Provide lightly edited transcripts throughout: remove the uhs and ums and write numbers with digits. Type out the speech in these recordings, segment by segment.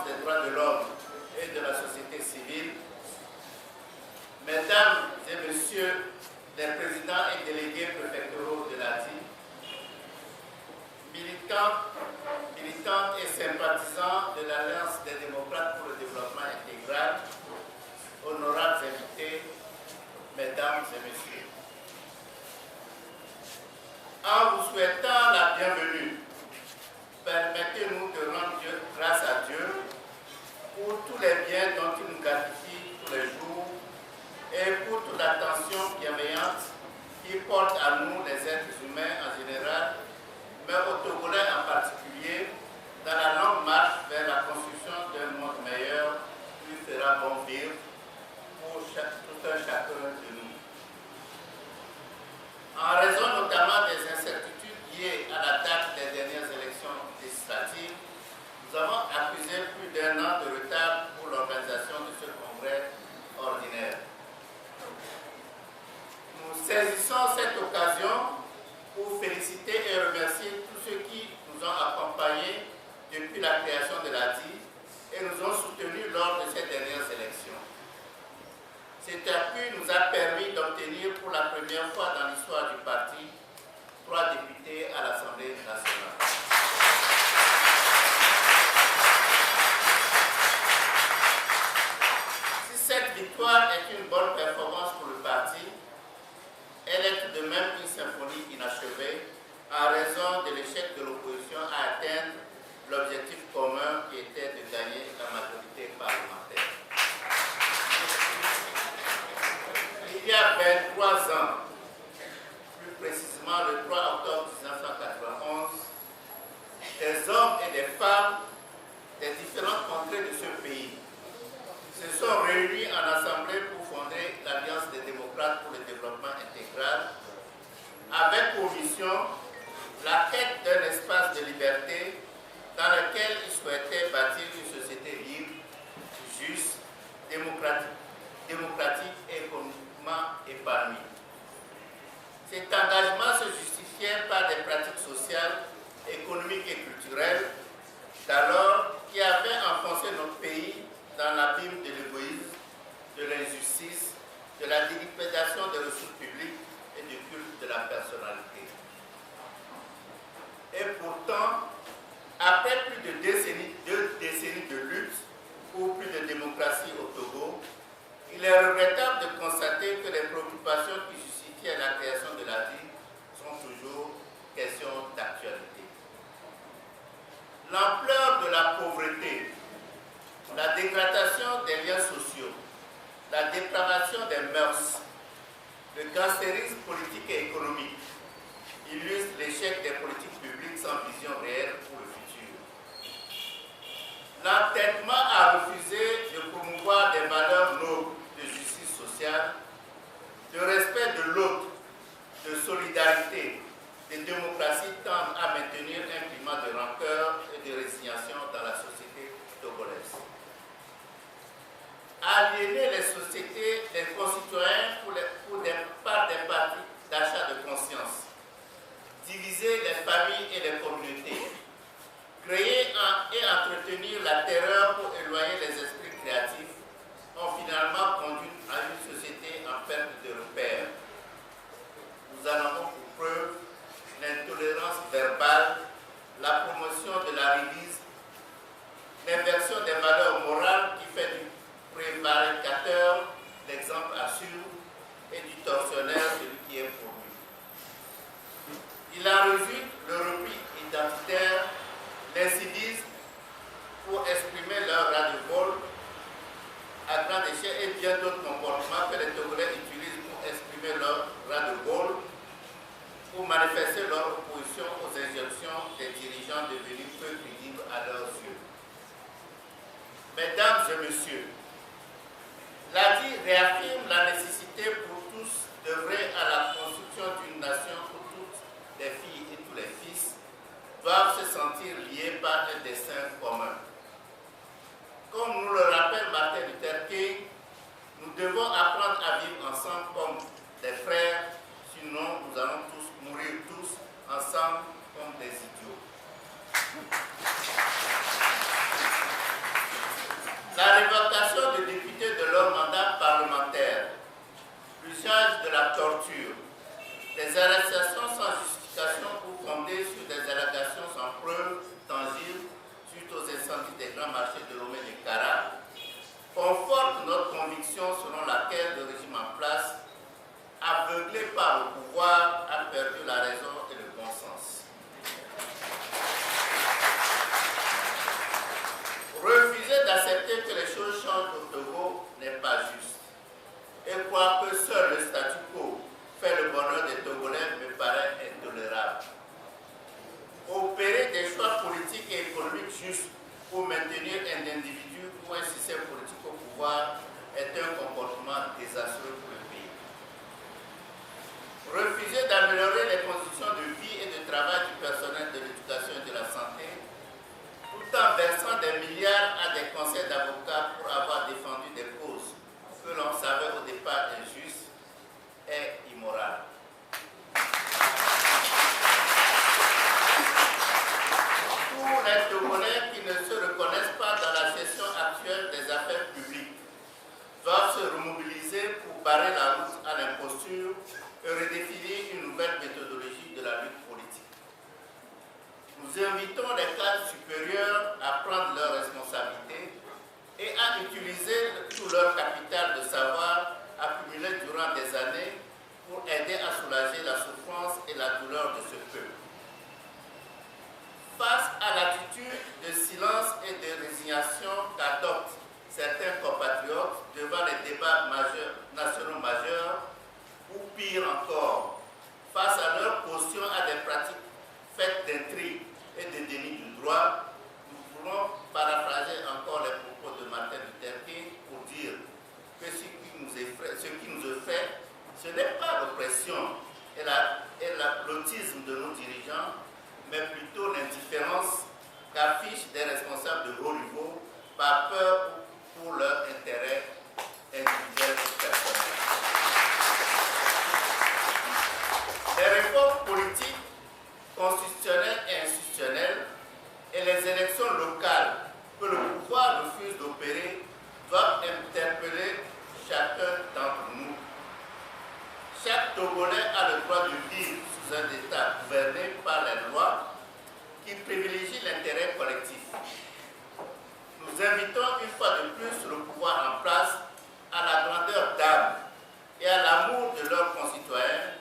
défense des droits de l'homme et de la société civile, Mesdames et Messieurs les présidents et délégués préfectoraux de l'ADI, militants et sympathisants de l'Alliance des démocrates pour le développement intégral, honorables invités, Mesdames et Messieurs. En vous souhaitant la bienvenue, permettez-nous de rendre grâce à Dieu pour tous les biens dont il nous gratifie tous les jours et pour toute l'attention bienveillante qu'il porte à nous, les êtres humains en général, mais aux Togolais en particulier, dans la longue marche vers la construction d'un monde meilleur qui fera bon vivre pour tout un chacun de nous. En raison notamment des incertitudes liées à la date des dernières élections législatives, nous avons accusé plus d'1 an de retard pour l'organisation de ce congrès ordinaire. Nous saisissons cette occasion pour féliciter et remercier tous ceux qui nous ont accompagnés depuis la création de l'ADI et nous ont soutenus lors de ces dernières élections. Cet appui nous a permis d'obtenir pour la première fois dans l'histoire du parti 3 députés à l'Assemblée nationale. Si cette victoire est une bonne performance pour le parti, elle est tout de même une symphonie inachevée en raison de l'échec de l'opposition à atteindre l'objectif commun qui était de gagner la majorité parlementaire. Il y a 23 ans, plus précisément le 3 octobre 1991, des hommes et des femmes des différentes contrées de ce pays se sont réunis en assemblée pour fonder l'Alliance des démocrates pour le développement intégral, avec pour mission la quête d'un espace de liberté dans lequel ils souhaitaient bâtir une société libre, juste, démocratique et économiquement épanouie. Cet engagement se justifiait par des pratiques sociales, économiques et culturelles d'alors qui avaient enfoncé notre pays dans l'abîme de l'égoïsme, de l'injustice, de la dilapidation des ressources publiques et du culte de la personnalité. Et pourtant, après plus de 2 décennies de lutte pour plus de démocratie au Togo, il est regrettable de constater que les préoccupations qui justifiaient la création de l'ADI sont toujours questions d'actualité. L'ampleur de la pauvreté, la dégradation des liens sociaux, la dépravation des mœurs, le gangstérisme politique et économique illustrent l'échec des politiques publiques sans vision réelle pour le futur. L'entêtement à refuser de promouvoir des valeurs nobles de justice sociale, de respect de l'autre, de solidarité, de démocratie tendent à maintenir un climat de rancœur et de résignation dans la société togolaise. Aliéner les sociétés, les concitoyens par des partis d'achat de conscience, diviser les familles et les communautés, créer et entretenir la terreur pour éloigner les esprits créatifs ont finalement conduit à une société en perte de repères. Nous en avons pour preuve l'intolérance verbale, la promotion de l'arilisme, l'inversion des valeurs morales qui fait du prévaricateur l'exemple à suivre et du tortionnaire celui qui est pour lui. Il en résulte le repli identitaire, l'incivisme pour exprimer leur ras-le-bol à grande échelle et bien d'autres comportements que les Togolais utilisent pour exprimer leur ras-le-bol, pour manifester leur opposition aux injonctions des dirigeants devenus peu crédibles à leurs yeux. Mesdames et Messieurs, l'ADI réaffirme la nécessité pour tous d'œuvrer à la construction d'une nation où toutes les filles et tous les fils doivent se sentir liés par un destin commun. Comme nous le rappelle Martin Luther King, nous devons apprendre à vivre ensemble comme des frères, sinon nous allons mourir tous ensemble comme des idiots. Grand Marché de Lomé de Kara, conforte notre conviction selon laquelle le régime en place, aveuglé par le pouvoir, a perdu la raison et le bon sens. Refuser d'accepter que les choses changent au Togo n'est pas juste. Et croire que seul le statu quo fait le bonheur des Togolais me paraît intolérable. Opérer des choix politiques et économiques justes pour maintenir un individu ou un système politique au pouvoir est un comportement désastreux pour le pays. Refuser d'améliorer les conditions de vie et de travail du personnel de l'éducation et de la santé, tout en versant des milliards à des conseils d'avocats pour avoir défendu des causes que l'on savait au départ injustes, est immoral. Tous les Togolais qui ne se reconnaissent pas dans la gestion actuelle des affaires publiques doivent se remobiliser pour barrer la route à l'imposture et redéfinir une nouvelle méthodologie de la lutte politique. Nous invitons les cadres supérieurs à prendre leurs responsabilités et à utiliser tout leur capital de savoir accumulé durant des années pour aider à soulager la souffrance et la douleur de ce peuple. Face à l'attitude de silence et de résignation qu'adoptent certains compatriotes devant les débats nationaux majeurs, ou pire encore, face à leur caution à des pratiques faites d'intrigue et de déni du droit, nous voulons paraphraser encore les propos de Martin Luther King pour dire que ce qui nous effraie, ce n'est pas l'oppression et l'applaudisme de nos dirigeants, mais plutôt l'indifférence qu'affichent des responsables de haut niveau par peur pour leur intérêt individuel et personnel. Les réformes politiques, constitutionnelles et institutionnelles et les élections locales que le pouvoir refuse d'opérer doivent interpeller chacun d'entre nous. Chaque Togolais a le droit de vivre sous un État gouverné par les lois qui privilégient l'intérêt collectif. Nous invitons une fois de plus le pouvoir en place à la grandeur d'âme et à l'amour de leurs concitoyens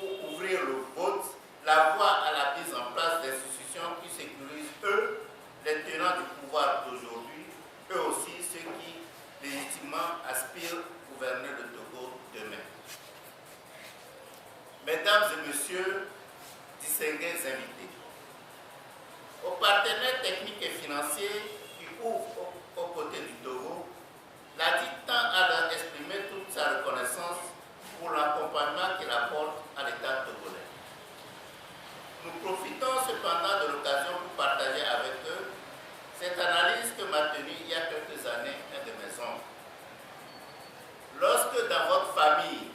pour ouvrir le vote, la voie à la mise en place d'institutions qui sécurisent, eux, les tenants du pouvoir d'aujourd'hui, eux aussi ceux qui légitimement aspirent à gouverner le Togo demain. Mesdames et messieurs, distingués invités, aux partenaires techniques et financiers qui ouvrent aux côtés du Togo, l'ADIC tend à leur exprimer toute sa reconnaissance pour l'accompagnement qu'il apporte à l'État togolais. Nous profitons cependant de l'occasion pour partager avec eux cette analyse que m'a tenue il y a quelques années un de mes oncles. Lorsque dans votre famille,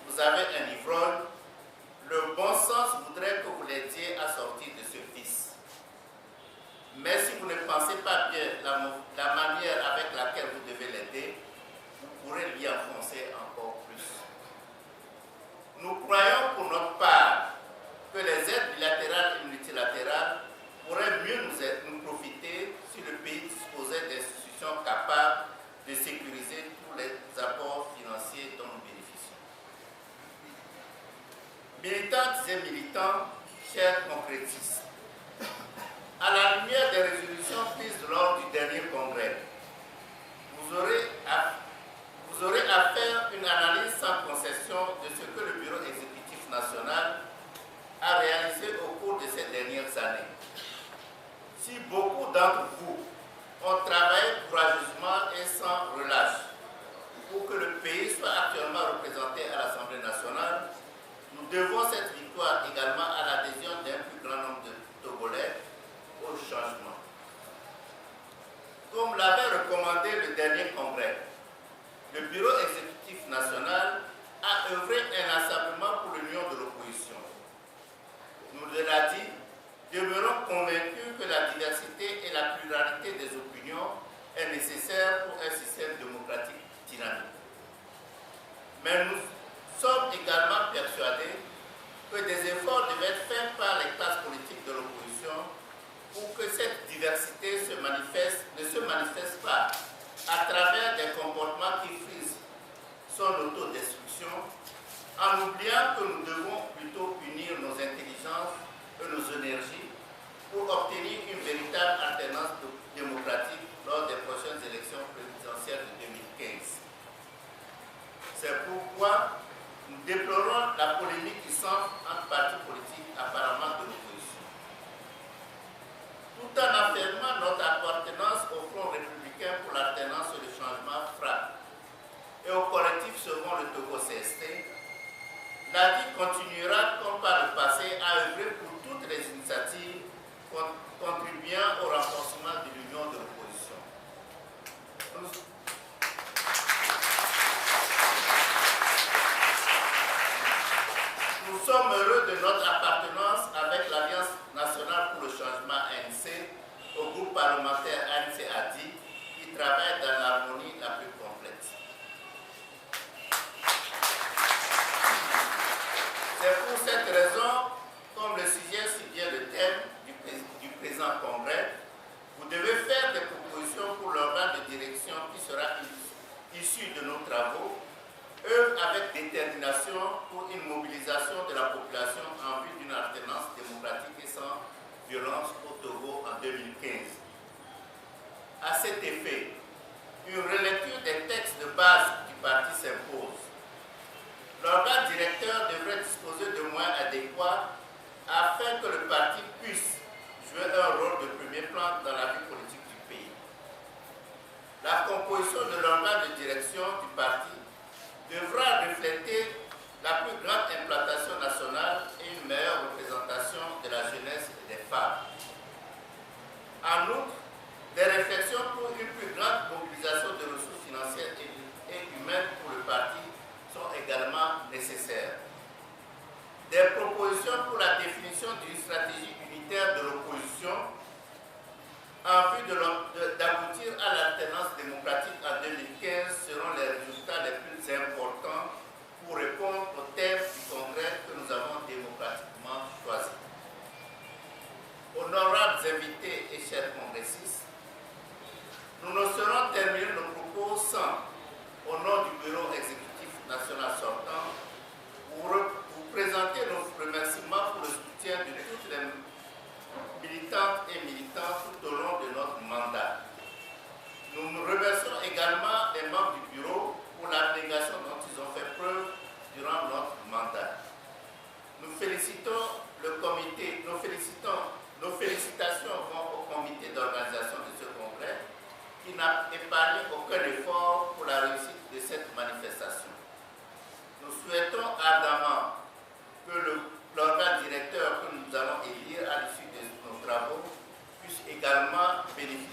vous avez un ivrogne, le bon sens voudrait que vous l'aidiez à sortir de ce vice. Mais si vous ne pensez pas bien la manière avec laquelle vous devez l'aider, vous pourrez l'y enfoncer encore plus. Nous croyons pour notre part que les aides bilatérales et multilatérales pourraient mieux nous profiter si le pays disposait d'institutions capables de sécuriser tous les apports financiers dont nous bénéficions. Militantes et militants, chers concrétistes, à la lumière des résolutions prises lors du dernier congrès, vous aurez à faire une analyse sans concession de ce que le Bureau exécutif national a réalisé au cours de ces dernières années. Si beaucoup d'entre vous ont travaillé courageusement et sans relâche pour que le pays soit actuellement représenté à l'Assemblée nationale, nous devons cette victoire également à l'adhésion d'un plus grand nombre de Togolais au changement. Comme l'avait recommandé le dernier congrès, le Bureau exécutif national a œuvré inlassablement pour l'union de l'opposition. Nous l'a dit, demeurons convaincus que la diversité et la pluralité des opinions est nécessaire pour un système démocratique dynamique. Mais nous sommes également persuadés que des efforts devaient être faits par les classes politiques de l'opposition pour que cette diversité ne se manifeste pas à travers des comportements qui frisent son autodestruction, en oubliant que nous devons plutôt unir nos intelligences et nos énergies pour obtenir une véritable alternance démocratique lors des prochaines élections présidentielles de 2015. C'est pourquoi nous déplorons la polémique qui s'enfle entre partis politiques apparemment de l'opposition. Tout en affirmant notre appartenance au Front républicain pour l'alternance et le changement FRAPP et au collectif second le Togo CST, l'ADI continuera, comme par le passé, à œuvrer pour toutes les initiatives contribuant au renforcement de l'union de l'opposition. Nous sommes heureux de notre appartenance avec l'Alliance nationale pour le changement ANC au groupe parlementaire ANC-ADI qui travaille dans l'harmonie la plus complète. C'est pour cette raison, comme le sujet si bien le thème du présent congrès, vous devez faire des propositions pour l'organe de direction qui sera issu de nos travaux, œuvre avec détermination pour une mobilisation de la population en vue d'une alternance démocratique et sans violence au Togo en 2015. À cet effet, une relecture des textes de base du parti s'impose. L'organe directeur devrait disposer de moyens adéquats afin que le parti puisse jouer un rôle de premier plan dans la vie politique du pays. La composition de l'organe de direction du parti devra refléter la plus grande implantation nationale et une meilleure représentation de la jeunesse et des femmes. En outre, des réflexions pour une plus grande mobilisation de ressources financières et humaines pour le parti sont également nécessaires. Des propositions pour la définition d'une stratégie unitaire de l'opposition en vue d'aboutir à l'alternance démocratique en 2015 seront les résultats les plus importants pour répondre au thème du congrès que nous avons démocratiquement choisi. Honorables invités et chers congressistes, nous ne saurons terminer nos propos sans, au nom du bureau exécutif national sortant, vous présenter nos remerciements pour le soutien de toutes les militantes et militants tout au long de notre mandat. Nous nous remercions également les membres du bureau pour l'abnégation dont ils ont fait preuve durant notre mandat. Nous félicitons le comité, nos félicitations vont au comité d'organisation de ce congrès qui n'a épargné aucun effort pour la réussite de cette manifestation. Nous souhaitons ardemment que l'organe directeur que nous allons élire à l'issue de nos travaux puisse également bénéficier